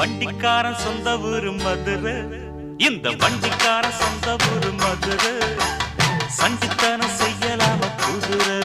வண்டிக்காரன் சொந்த ஊரு மதுரை, இந்த வண்டிக்காரன் சொந்த ஊரு மதுரை. சண்டித்தனம் செய்ய